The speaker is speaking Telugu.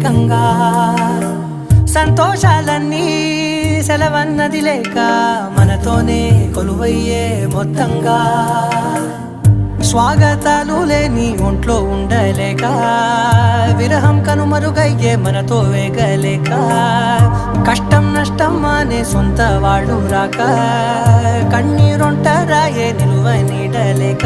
ఏకంగా సంతోషాలన్నీ సెలవన్నది లేక మనతోనే కొలువయ్యే మొత్తంగా స్వాగతాలు లేని ఒంట్లో ఉండలేక విరహం కనుమరుగయ్యే మనతో వేగలేక కష్టం నష్టం అనే సొంత వాళ్ళు రాక కన్నీరొంటరాయే నిలువ నీడలేక